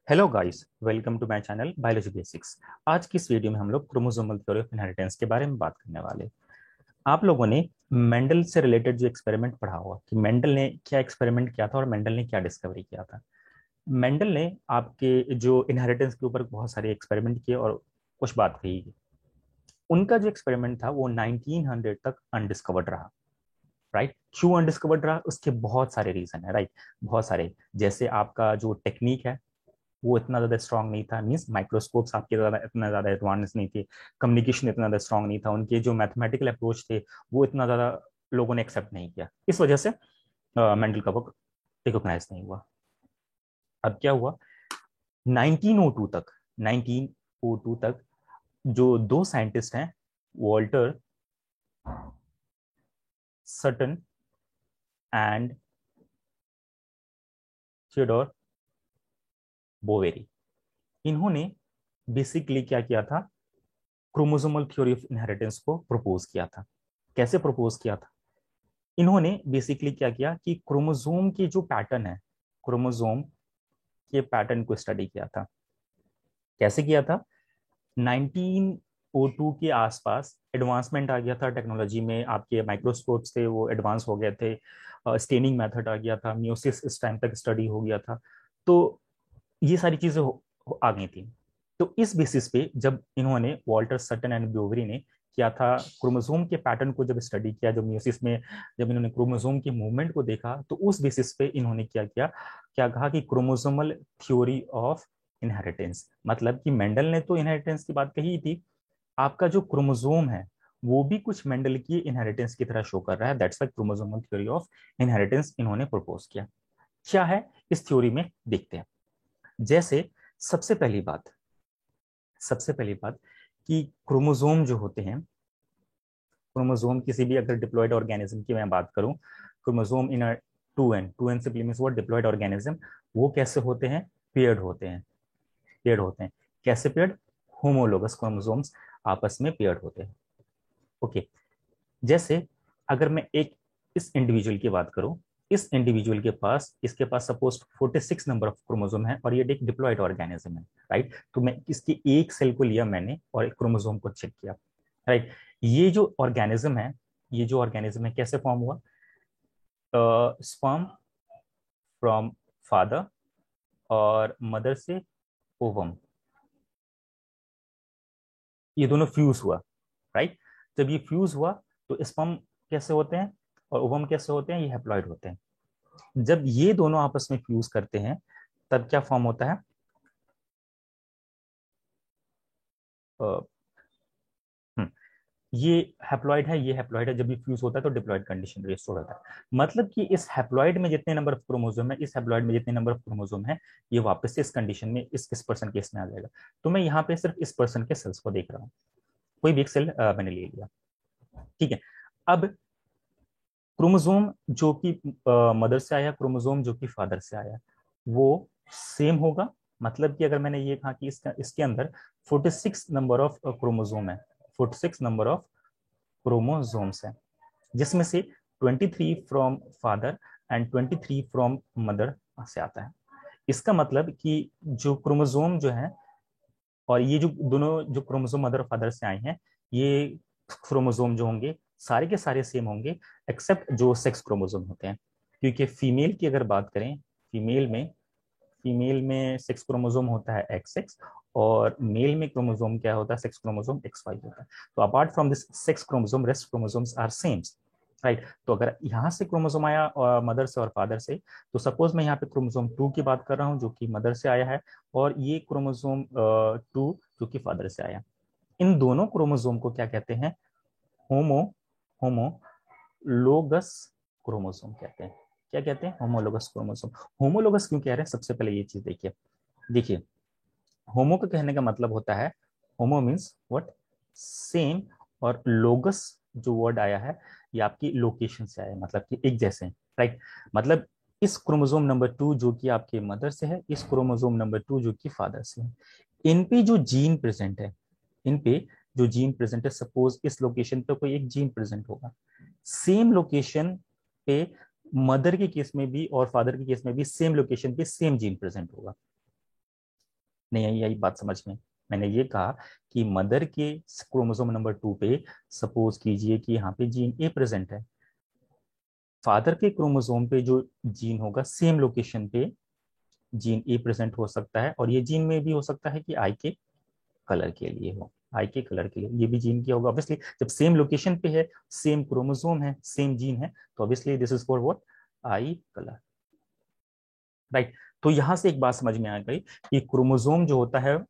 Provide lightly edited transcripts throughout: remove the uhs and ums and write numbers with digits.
Hello guys, welcome to my channel biology basics. आज की इस वीडियो में हम लोग क्रोमोसोमल थ्योरी ऑफ इनहेरिटेंस के बारे में बात करने वाले हैं। आप लोगों ने मेंडल से रिलेटेड जो एक्सपेरिमेंट पढ़ा होगा कि मेंडल ने क्या एक्सपेरिमेंट किया था और मेंडल ने क्या डिस्कवरी किया था। मेंडल ने आपके जो इनहेरिटेंस के ऊपर बहुत सारे एक्सपेरिमेंट किए और कुछ बात कही। उनका जो एक्सपेरिमेंट था वो 1900 तक अनडिस्कवर्ड रहा। राइट, क्यों अनडिस्कवर्ड रहा? उसके बहुत सारे रीजन है। राइट, बहुत सारे। जैसे आपका जो टेक्निक है वो इतना ज्यादा स्ट्रांग नहीं था, मीन्स माइक्रोस्कोप्स आपके ज्यादा इतना ज्यादा एडवांस नहीं थे। कम्युनिकेशन इतना ज्यादा स्ट्रांग नहीं था, उनके जो मैथमेटिकल अप्रोच थे वो इतना ज्यादा लोगों ने एक्सेप्ट नहीं किया। इस वजह से मेंडल का वर्क रिकॉग्नाइज नहीं हुआ। अब क्या हुआ? 1902 तक 1902 तक जो दो साइंटिस्ट हैं, Walter Sutton and Theodore Boveri, इन्होंने बेसिकली क्या किया था? क्रोमोसोमल थ्योरी ऑफ इनहेरिटेंस को प्रपोज किया था। कैसे प्रपोज किया था? इन्होंने बेसिकली क्या किया कि क्रोमोसोम के जो पैटर्न है, क्रोमोसोम के पैटर्न को स्टडी किया था। कैसे किया था? 1902 के आसपास एडवांसमेंट आ गया था टेक्नोलॉजी में, आपके माइक्रोस्कोप्स थे वो एडवांस हो गए थे, स्टेनिंग मेथड आ गया था, म्यूसिस इस टाइम तक स्टडी हो गया था। तो ये सारी चीजें आ गई थी। तो इस बेसिस पे जब इन्होंने वॉल्टर सटन एंड ब्योवरी ने किया था, क्रोमोसोम के पैटर्न को जब स्टडी किया, जब म्यूसिस में जब इन्होंने क्रोमोसोम के मूवमेंट को देखा, तो उस बेसिस पे इन्होंने क्या किया, क्या कहा कि क्रोमोसोमल थ्योरी ऑफ इनहेरिटेंस। मतलब कि मेंडल ने तो इनहेरिटेंस की बात कही थी, आपका जो क्रोमोसोम है वो भी कुछ मेंडल की इनहेरिटेंस की तरह शो कर रहा है। That's why chromosomal theory of inheritance इन्होंने प्रपोज किया। क्या है इस थ्योरी में, देखते हैं। जैसे सबसे पहली बात सबसे पहली बात कि क्रोमोसोम जो होते हैं, क्रोमोसोम किसी भी अगर डिप्लॉयड ऑर्गेनिज्म की मैं बात करूं, chromosome in a two n simply means what, diploid organism. वो कैसे होते हैं? पेयर्ड होते हैं। पेयर्ड होते हैं। कैसे पेयर्ड? होमोलोगस क्रोमोसोम्स आपस में पेयर्ड होते हैं। ओके। जैसे अगर मैं एक इस इंडिविजुअल की बात करूं, इस इंडिविजुअल के पास, इसके पास सपोज 46 नंबर ऑफ क्रोमोसोम है और ये एक डिप्लॉयड ऑर्गेनिज्म है। राइट, तो मैं इसकी एक सेल को लिया मैंने और एक क्रोमोसोम को चेक किया। राइट, ये जो ऑर्गेनिज्म है, ये जो ऑर्गेनिज्म है कैसे फॉर्म हुआ? स्पर्म फ्रॉम फादर और मदर से ओवम, ये दोनों फ्यूज हुआ। राइट, जब ये फ्यूज हुआ तो स्पर्म कैसे होते हैं और ओवम कैसे होते हैं? ये हैप्लॉइड होते हैं। जब ये दोनों आपस में फ्यूज करते हैं तब क्या फॉर्म होता है? अ, हम्म, ये हैप्लॉइड है, ये हैप्लॉइड है। जब ये फ्यूज होता है तो डिप्लॉइड कंडीशन रिस्टोर होता है। मतलब कि इस हैप्लॉइड में जितने नंबर ऑफ क्रोमोसोम है, इस हैप्लॉइड में जितने नंबर ऑफ क्रोमोसोम है, ये वापस से इस कंडीशन में इस पर्सन केस में आ जाएगा। तो मैं यहाँ पे सिर्फ इस पर्सन के सेल्स को देख रहा हूँ, कोई भी एक सेल मैंने ले लिया। ठीक है। अब क्रोमोसोम जो कि मदर से आया, क्रोमोसोम जो कि फादर से आया, वो सेम होगा। मतलब कि अगर मैंने ये कहा कि इसके अंदर 46 नंबर ऑफ क्रोमोसोम है, 46 नंबर ऑफ क्रोमोसोम्स है, जिसमें से 23 from father and 23 from mother से आता है। इसका मतलब कि जो क्रोमोसोम जो है, और ये जो दोनों जो क्रोमोसोम मदर और फादर से आए हैं, ये क्रोमोसोम जो होंगे सारे के सारे सेम होंगे, एक्सेप्ट जो सेक्स क्रोमोसोम होते हैं। क्योंकि फीमेल की अगर बात करें, फीमेल में फीमेल में सेक्स क्रोमोसोम होता है एक्स एक्स, और मेल में क्रोमोसोम क्या होता है? सेक्स क्रोमोसोम एक्स वाई होता है। तो apart from this sex chromosome, rest chromosomes are same. Right, तो अगर यहाँ से क्रोमोसोम आया मदर से और फादर से, तो सपोज मैं यहाँ पे क्रोमोसोम 2 की बात कर रहा हूँ जो कि मदर से आया है, और ये क्रोमोसोम 2 जो कि फादर से आया। इन दोनों क्रोमोसोम को क्या कहते हैं? होमो होमोलोगस क्रोमोसोम कहते हैं। क्या कहते हैं? Homologous chromosome. होमोलोगस क्यों कह रहे हैं? सबसे पहले ये चीज देखिए। देखिए, होमो का कहने का मतलब होता है, होमो मीन्स व्हाट, सेम, और लोगस जो वर्ड आया है ये आपकी लोकेशन से आया है, मतलब कि एक जैसे हैं। राइट, मतलब इस क्रोमोसोम नंबर 2 जो कि आपके मदर से है, इस क्रोमोसोम नंबर 2 जो कि फादर से है, इन पे जो जीन प्रेजेंट है, इन पे जो जीन प्रेजेंट है, सपोज इस लोकेशन पे कोई एक जीन प्रेजेंट होगा, सेम लोकेशन पे मदर के केस में भी और फादर के केस में भी सेम लोकेशन पे सेम जीन प्रेजेंट होगा। नहीं आई आई बात समझ में? मैंने ये कहा कि मदर के क्रोमोसोम नंबर 2 पे सपोज कीजिए कि यहाँ पे जीन ए प्रेजेंट है, फादर के क्रोमोसोम पे जो जीन होगा सेम लोकेशन पे जीन ए प्रेजेंट हो सकता है, और ये जीन में भी हो सकता है कि आई के कलर के लिए हो, आई के कलर के लिए ये भी जीन किया होगा ऑब्वियसली, जब सेम लोकेशन पे है, सेम क्रोमोसोम है, सेम जीन है, तो obviously this is for what, I colour, right. तो यहां से एक बात समझ में आ गई कि क्रोमोसोम जो होता है,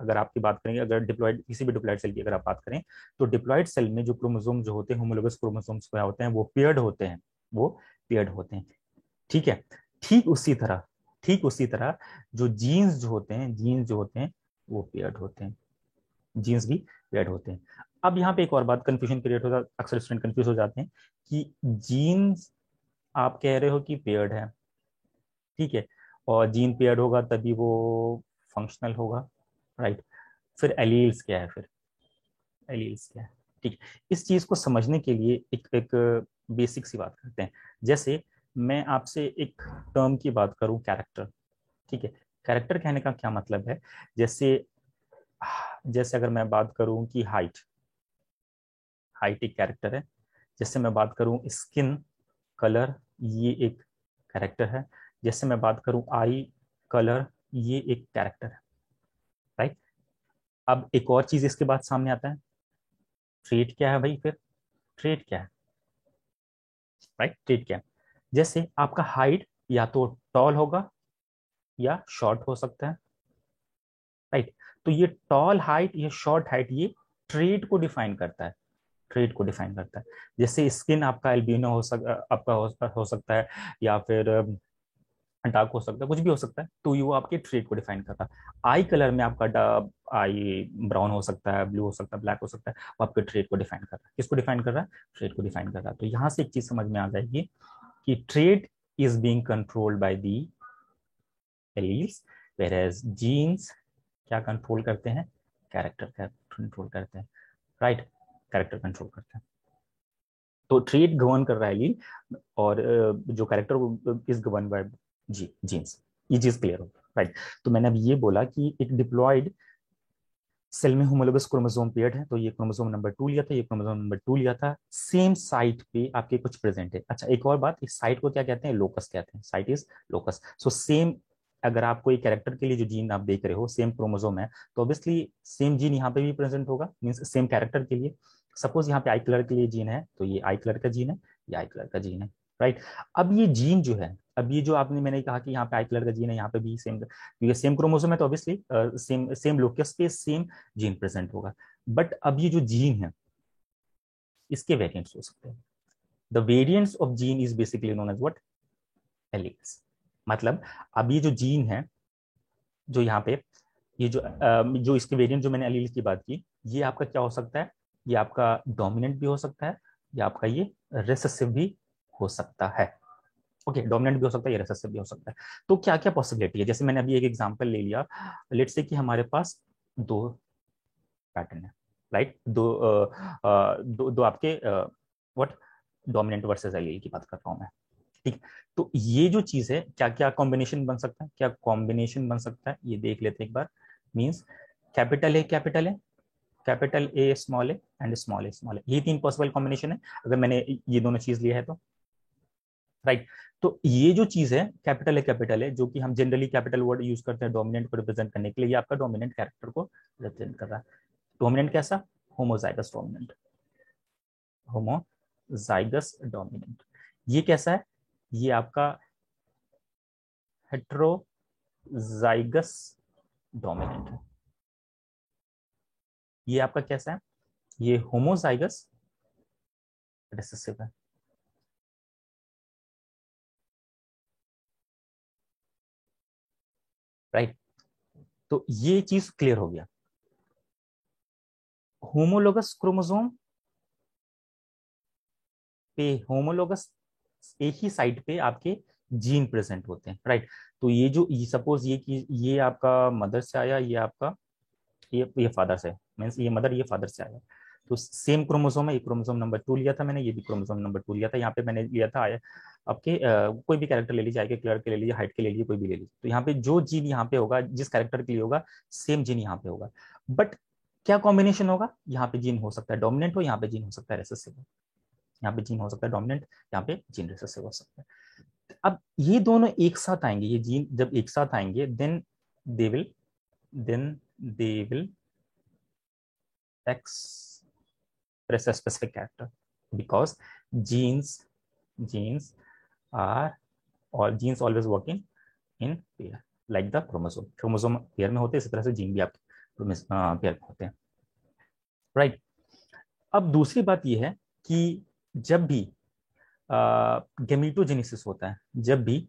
अगर आपकी बात करेंगे, अगर डिप्लॉयड किसी भी डिप्लॉयड सेल की अगर आप बात करें, तो डिप्लॉयड सेल में जो क्रोमोसोम जो होते हैं होमोलोगस क्रोमोसोम्स क्या होते हैं, वो पेयर्ड होते हैं, वो पेयर्ड होते हैं, ठीक है। ठीक उसी तरह, ठीक उसी तरह जो जीन्स जो होते हैं, जीन्स जो होते हैं वो पेयर्ड होते हैं, जीन्स भी पेयर्ड होते हैं। अब यहाँ पे एक और बात कंफ्यूजन क्रिएट होता है, अक्सर स्टूडेंट कंफ्यूज हो जाते हैं कि जीन्स आप कह रहे हो कि पेयर्ड है, ठीक है, और जीन पेयर्ड होगा तभी वो फंक्शनल होगा, राइट। फिर एलील्स क्या है, फिर एलील्स क्या है, ठीक है। इस चीज को समझने के लिए एक एक बेसिक सी बात करते हैं। जैसे मैं आपसे एक टर्म की बात करूं, कैरेक्टर, ठीक है। कैरेक्टर कहने का क्या मतलब है, जैसे जैसे अगर मैं बात करूं कि हाइट, हाइट एक कैरेक्टर है। जैसे मैं बात करूं स्किन कलर, ये एक कैरेक्टर है। जैसे मैं बात करूं आई कलर, ये एक कैरेक्टर है, राइट। अब एक और चीज इसके बाद सामने आता है, ट्रेट क्या है भाई, फिर ट्रेट क्या है, राइट, ट्रेट क्या है। जैसे आपका हाइट या तो टॉल होगा या शॉर्ट हो सकता है, राइट। तो ये टॉल हाइट, ये शॉर्ट हाइट, ये ट्रेट को डिफाइन करता है, ट्रेट को डिफाइन करता है। जैसे स्किन आपका एल्बिनो आपका हो सकता है, या फिर डार्क हो सकता है, कुछ भी हो सकता है, तो ये वो आपके ट्रेट को डिफाइन करता है। आई कलर में आपका आई ब्राउन हो सकता है, ब्लू हो सकता है, ब्लैक हो सकता है, वो आपके ट्रेट को डिफाइन कर रहा है। किसको डिफाइन कर रहा है? ट्रेट को डिफाइन कर रहा है। तो यहां से एक चीज समझ में आ जाएगी कि trait is being controlled by the alleles, where as genes क्या कंट्रोल करते हैं, कैरेक्टर का कंट्रोल करते हैं, राइट, कैरेक्टर कंट्रोल करते हैं। तो ट्रेट गवर्न कर रहा है एलील, और जो character is govern by G genes. ये चीज क्लियर हो, राइट। तो मैंने अब ये बोला कि एक डिप्लॉयड सेल में होमोलोगस क्रोमोसोम पेयर्ड है, तो ये क्रोमोसोम नंबर 2 लिया था, ये क्रोमोसोम नंबर 2 लिया था, सेम साइट पे आपके कुछ प्रेजेंट है। अच्छा एक और बात, इस साइट को क्या कहते हैं, लोकस कहते हैं, site is locus. So same, अगर आप कोई कैरेक्टर के लिए जो जीन आप देख रहे हो सेम क्रोमोसोम है, तो ऑब्वियसली सेम जीन यहाँ पे भी प्रेजेंट होगा, मीन्स सेम कैरेक्टर के लिए। सपोज यहाँ पे आई कलर के लिए जीन है, तो ये आई कलर का जीन है, ये आई कलर का जीन है, राइट। अब ये जीन जो है, अब ये जो आपने मैंने कहा कि यहाँ पे आई कलर का जीन है, यहाँ पे भी सेम, क्योंकि सेम क्रोमोसोम है तो ऑब्वियसली सेम सेम लोकस पे सेम जीन प्रेजेंट होगा। बट अब ये जो जीन है, इसके वेरिएंट्स हो सकते हैं। The variants of gene is basically known as what, alleles. मतलब अब ये जो जीन है, जो यहाँ पे ये जो इसके वेरिएंट जो मैंने एलील की बात की, ये आपका क्या हो सकता है, ये आपका डोमिनेंट भी हो सकता है, या आपका ये रिसेसिव भी हो सकता है। ओके, डोमिनेंट भी हो सकता है, ये रिसेसिव भी हो सकता है। तो क्या क्या पॉसिबिलिटी है, जैसे मैंने अभी एक एग्जांपल ले लिया, लेट्स से कि हमारे पास दो पैटर्न है, राइट। दो आपके व्हाट, डोमिनेंट वर्सेस एलील की बात कर रहा हूं मैं, ठीक। तो ये जो चीज है, क्या क्या कॉम्बिनेशन बन सकता है, क्या कॉम्बिनेशन बन सकता है, ये देख लेते हैं एक बार। Means capital A capital A, capital A small a small a, ये तीन पॉसिबल कॉम्बिनेशन है अगर मैंने ये दोनों चीज लिया है तो, राइट। तो ये जो चीज है कैपिटल है, जो कि हम जनरली कैपिटल वर्ड यूज करते हैं डोमिनेंट को रिप्रेजेंट करने के लिए, ये आपका डोमिनेंट कैरेक्टर को रिप्रेजेंट कर रहा है। डोमिनेंट कैसा, होमोजाइगस डोमिनेंट, होमोजाइगस डोमिनेंट। ये कैसा है, ये आपका हेट्रोजाइगस डोमिनेंट है। ये आपका कैसा है, ये होमोजाइगस रिसेसिव है, राइट। तो ये चीज क्लियर हो गया। होमोलोगस क्रोमोसोम पे, होमोलोगस एक ही साइट पे आपके जीन प्रेजेंट होते हैं, राइट। तो ये जो सपोज ये कि ये आपका मदर से आया, ये आपका ये फादर से, मीन्स ये मदर ये फादर से आया, तो सेम क्रोमोसोम है, ये क्रोमोसोम नंबर 2 लिया था मैंने, ये भी क्रोमोसोम नंबर 2 लिया था। यहाँ पे मैंने लिया था आपके कोई भी कैरेक्टर ले लीजिए, आई के कलर के ले लीजिए, हाइट के ले लीजिए, कोई भी ले लीजिए। तो यहाँ पे जो जीन यहाँ पे होगा, जिस कैरेक्टर के लिए होगा, सेम जीन यहाँ पे होगा। बट क्या कॉम्बिनेशन होगा, यहाँ पे जीन हो सकता है डोमिनेंट हो, यहाँ पे जीन हो सकता है रिसेसिव हो। यहाँ पे जीन हो सकता है डोमिनेंट, यहाँ पे जीन रिसेसिव हो सकता है। अब ये दोनों एक साथ आएंगे, ये जीन जब एक साथ आएंगे, they will they will express a specific character, because genes genes are or genes always working in pair like the chromosome pair में होते हैं, इसी तरह से जीन भी आपके पेयर में होते हैं, राइट। अब दूसरी बात यह है कि जब भी गेमीटोजेनेसिस होता है, जब भी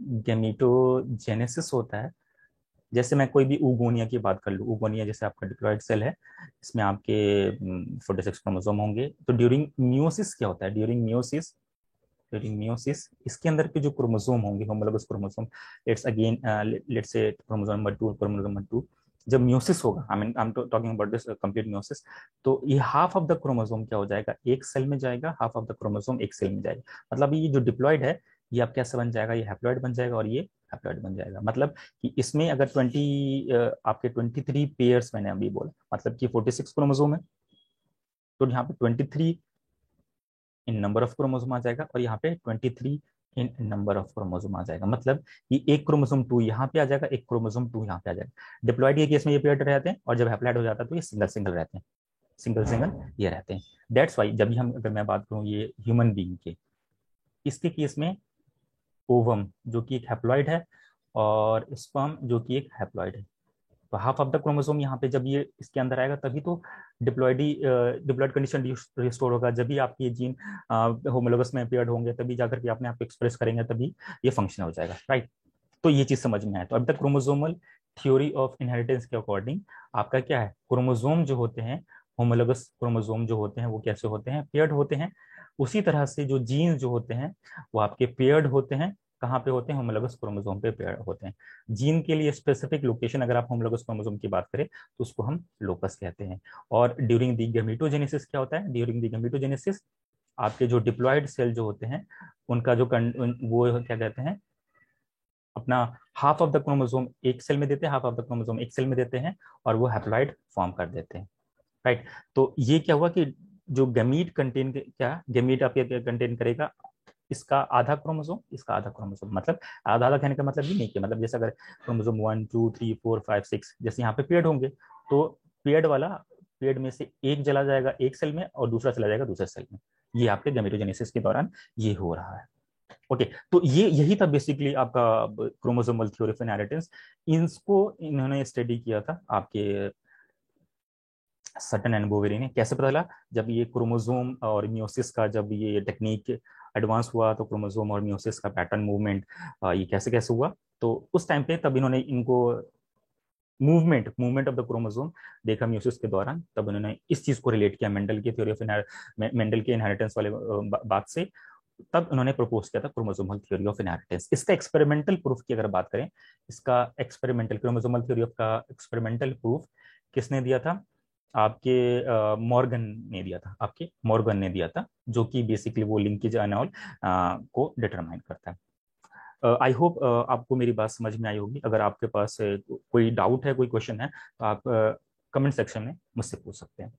गेमीटोजेनेसिस होता है, जैसे मैं कोई भी ऊगोनिया की बात कर लूँ, ऊगोनिया जैसे आपका डिप्लॉयड सेल है, इसमें आपके 46 क्रोमोसोम होंगे। तो ड्यूरिंग मियोसिस क्या होता है, ड्यूरिंग मियोसिस इसके अंदर के जो क्रोमोसोम होंगे, homologous chromosome, let's say chromosome number 2, chromosome number 2, जब मियोसिस होगा, I am talking about this complete meiosis, तो ये हाफ ऑफ द क्रोमोसोम क्या हो जाएगा, एक सेल में जाएगा, हाफ ऑफ द क्रोमोसोम एक सेल में जाएगा। मतलब ये जो डिप्लॉयड है, ये आप कैसे बन जाएगा, ये हैप्लॉयड बन जाएगा और ये हैप्लॉयड बन जाएगा। मतलब कि इसमें अगर 23 पेयर्स मैंने अभी बोला, मतलब कि 46 क्रोमोसोम है, तो यहाँ पे 23 इन नंबर ऑफ क्रोमोसोम आ जाएगा, और यहाँ पे 23 इन नंबर ऑफ क्रोमोसोम आ जाएगा। मतलब ये एक क्रोमोसोम 2 यहाँ पे आ जाएगा, एक क्रोमोसोम 2 यहाँ पे आ जाएगा। डिप्लॉयड के केस में ये पेयर्ड रहते हैं, और जब हैप्लॉयड हो जाता है तो ये सिंगल सिंगल रहते हैं, सिंगल सिंगल ये रहते हैं। दैट्स वाई जब भी हम, अगर मैं बात करूँ ये ह्यूमन बीइंग के, इसके केस में ओवम जो कि एक हैप्लॉयड है, और स्पर्म जो कि एक हैप्लॉयड है, तो हाफ ऑफ द क्रोमोसोम यहाँ पे जब ये इसके अंदर आएगा, तभी तो डिप्लॉयड कंडीशन रिस्टोर होगा। जब भी आपके जीन होमोलोगस में पेयर्ड होंगे, तभी जाकर के अपने आप एक्सप्रेस करेंगे, तभी ये फंक्शन हो जाएगा, राइट। तो ये चीज समझ में आए। तो अब तक क्रोमोसोमल थ्योरी ऑफ इनहेरिटेंस के अकॉर्डिंग आपका क्या है, क्रोमोसोम जो होते हैं, होमोलोगस क्रोमोसोम जो होते हैं, वो कैसे होते हैं, पेयर्ड होते हैं। उसी तरह से जो जीन्स जो होते हैं, वो आपके पेयर्ड होते हैं। कहाँ पे होते हैं, होमोलोगस क्रोमोसोम पे पेयर्ड होते हैं। जीन के लिए स्पेसिफिक लोकेशन अगर आप होमोलोगस क्रोमोसोम की बात करें, तो उसको हम लोकस कहते हैं। और ड्यूरिंग द गैमेटोजेनेसिस क्या होता है, ड्यूरिंग द गैमेटोजेनेसिस आपके जो डिप्लॉयड सेल जो होते हैं, उनका जो वो क्या कहते हैं, अपना हाफ ऑफ द क्रोमोसोम एक सेल में देते हैं, हाफ ऑफ द क्रोमोसोम एक सेल में देते हैं, और वो हैप्लॉइड फॉर्म कर देते हैं, राइट। तो ये क्या हुआ कि जो गमीट कंटेन, क्या गमीट आपके कंटेन करेगा, इसका आधा क्रोमोसोम, इसका आधा क्रोमोसोम। मतलब आधा आधा कहने का मतलब ये नहीं कि, मतलब जैसे अगर क्रोमोसोम 1 2 3 4 5 6 जैसे यहाँ पे पेयर्ड होंगे, तो पेयर्ड वाला, पेयर्ड में से एक चला जाएगा एक सेल में, और दूसरा चला जाएगा दूसरे सेल में। ये आपके गैमेटोजेनेसिस के दौरान ये हो रहा है। ओके, तो ये यही था बेसिकली आपका क्रोमोसोमल थ्योरी ऑफ इनहेरिटेंस। इसको इन्होंने स्टडी किया था आपके सटन एंड बोवेरी ने। कैसे पता चला, जब ये क्रोमोसोम और मियोसिस का जब ये टेक्निक एडवांस हुआ, तो क्रोमोसोम और मियोसिस का पैटर्न मूवमेंट ये कैसे कैसे हुआ, तो उस टाइम पे तब इन्होंने इनको मूवमेंट ऑफ द क्रोमोसोम देखा म्यूसिस के दौरान। तब उन्होंने इस चीज को रिलेट किया मेंडल की थ्योरी ऑफ मेंडल के इनहेरिटेंस वाले बात से। तब उन्होंने प्रपोज किया था क्रोमोसोमल थ्योरी ऑफ इनहेरिटेंस। इसका एक्सपेरिमेंटल प्रूफ की अगर बात करें, इसका एक्सपेरिमेंटल क्रोमोसोमल थ्योरी ऑफ का एक्सपेरिमेंटल प्रूफ किसने दिया था, आपके मॉर्गन ने दिया था, आपके मॉर्गन ने दिया था, जो कि बेसिकली वो लिंकेज एंड ऑल को डिटरमाइन करता है। आई होप आपको मेरी बात समझ में आई होगी। अगर आपके पास कोई डाउट है, कोई क्वेश्चन है, तो आप कमेंट सेक्शन में मुझसे पूछ सकते हैं।